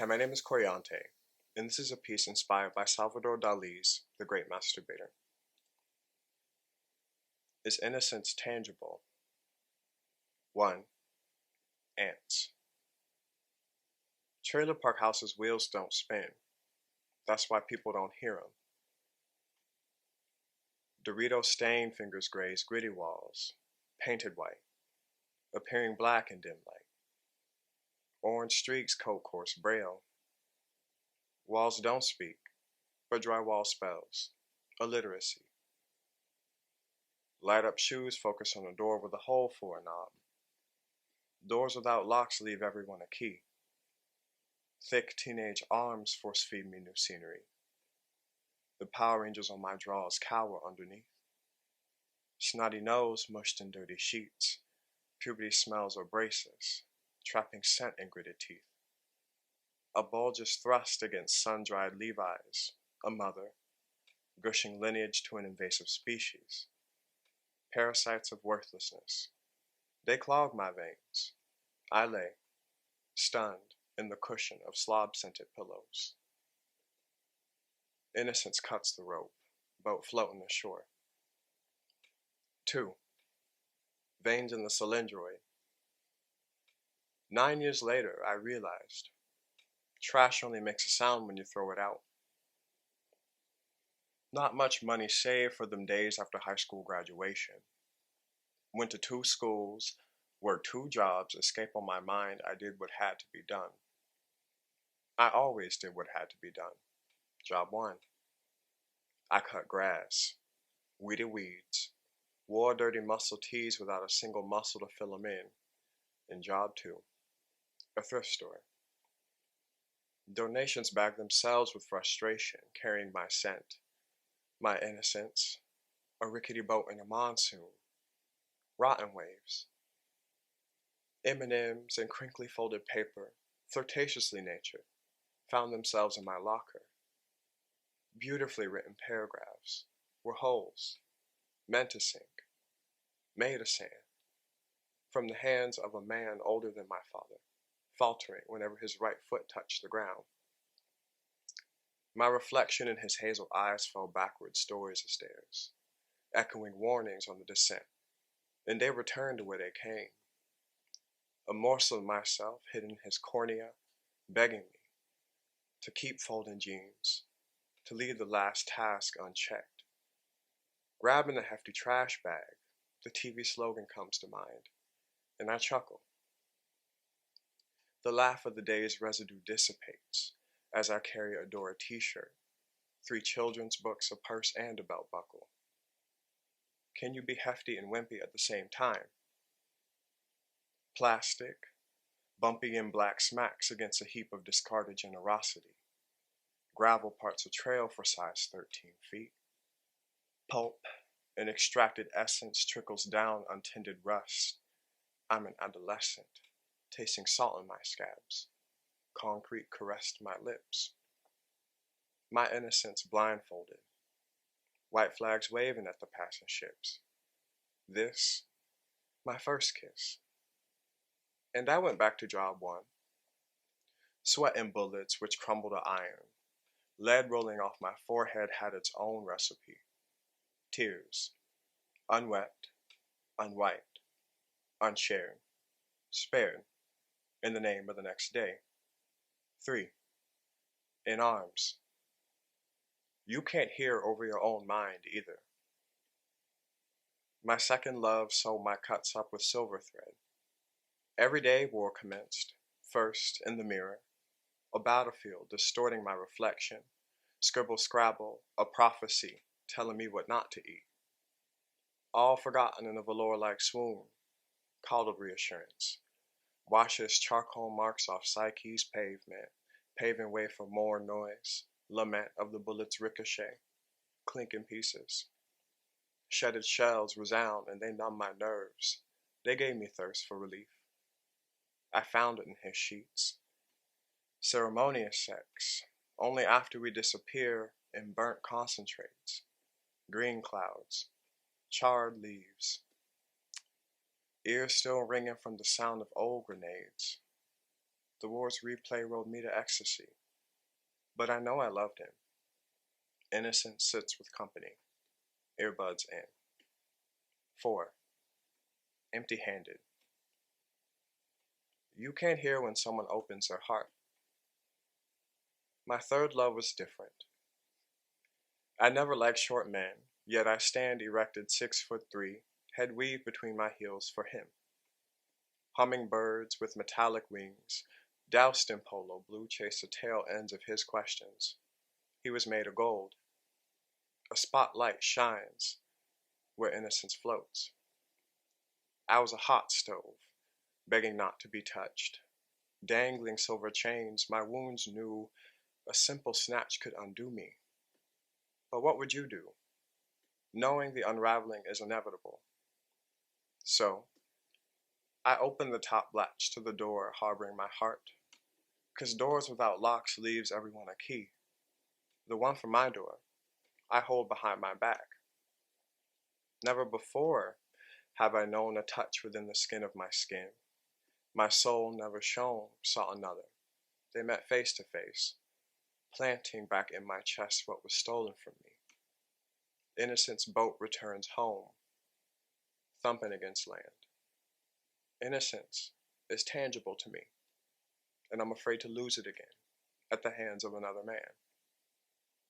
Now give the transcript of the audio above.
Hi, my name is Coriante, and this is a piece inspired by Salvador Dali's The Great Masturbator. Is innocence tangible? 1. Ants. Trailer park houses' wheels don't spin. That's why people don't hear them. Dorito stained fingers graze gritty walls, painted white, appearing black in dim light. Orange streaks coat coarse braille. Walls don't speak, but drywall spells. Illiteracy. Light up shoes focus on a door with a hole for a knob. Doors without locks leave everyone a key. Thick teenage arms force feed me new scenery. The Power Rangers on my drawers cower underneath. Snotty nose mushed in dirty sheets. Puberty smells or braces, trapping scent in gritted teeth. A bulge is thrust against sun-dried Levi's, a mother, gushing lineage to an invasive species. Parasites of worthlessness. They clog my veins. I lay, stunned, in the cushion of slob-scented pillows. Innocence cuts the rope, boat floating ashore. 2. Veins in the cylindroid. 9 years later, I realized trash only makes a sound when you throw it out. Not much money saved for them days after high school graduation. Went to 2 schools, worked 2 jobs, escape on my mind, I did what had to be done. I always did what had to be done. Job 1. I cut grass, weeded weeds, wore dirty muscle tees without a single muscle to fill them in. And job 2. A thrift store. Donations bag themselves with frustration, carrying my scent, my innocence, a rickety boat in a monsoon, rotten waves. M&Ms and crinkly folded paper, flirtatiously natured, found themselves in my locker. Beautifully written paragraphs were holes, meant to sink, made of sand, from the hands of a man older than my father, faltering whenever his right foot touched the ground. My reflection in his hazel eyes fell backward stories of stairs, echoing warnings on the descent, and they returned to where they came. A morsel of myself hidden in his cornea, begging me to keep folding jeans, to leave the last task unchecked. Grabbing a hefty trash bag, the TV slogan comes to mind, and I chuckle. The laugh of the day's residue dissipates as I carry a Dora t-shirt, 3 children's books, a purse, and a belt buckle. Can you be hefty and wimpy at the same time? Plastic, bumpy in black smacks against a heap of discarded generosity. Gravel parts a trail for size 13 feet. Pulp and extracted essence trickles down untended rust. I'm an adolescent, tasting salt in my scabs. Concrete caressed my lips. My innocence blindfolded. White flags waving at the passing ships. This, my first kiss. And I went back to job 1. Sweating bullets which crumbled to iron. Lead rolling off my forehead had its own recipe. Tears, unwept, unwiped, unshared, spared, in the name of the next day. 3. In arms. You can't hear over your own mind either. My second love sewed my cuts up with silver thread. Every day war commenced, first in the mirror, a battlefield distorting my reflection, scribble scrabble, a prophecy telling me what not to eat. All forgotten in a velour-like swoon, coddled reassurance, washes charcoal marks off psyche's pavement, paving way for more noise, lament of the bullet's ricochet, clinking pieces. Shedded shells resound and they numb my nerves. They gave me thirst for relief. I found it in his sheets. Ceremonious sex, only after we disappear in burnt concentrates, green clouds, charred leaves. Ears still ringing from the sound of old grenades. The war's replay rolled me to ecstasy, but I know I loved him. Innocence sits with company, earbuds in. 4. Empty-handed. You can't hear when someone opens their heart. My third love was different. I never liked short men, yet I stand erected 6'3", head weaved between my heels for him. Hummingbirds with metallic wings, doused in polo blue, chased the tail ends of his questions. He was made of gold. A spotlight shines where innocence floats. I was a hot stove, begging not to be touched. Dangling silver chains, my wounds knew a simple snatch could undo me. But what would you do, knowing the unraveling is inevitable? So, I opened the top latch to the door harboring my heart, 'cause doors without locks leaves everyone a key. The one for my door, I hold behind my back. Never before have I known a touch within the skin of my skin. My soul never shone, saw another. They met face to face, planting back in my chest what was stolen from me. Innocence boat returns home, thumping against land. Innocence is tangible to me, and I'm afraid to lose it again at the hands of another man.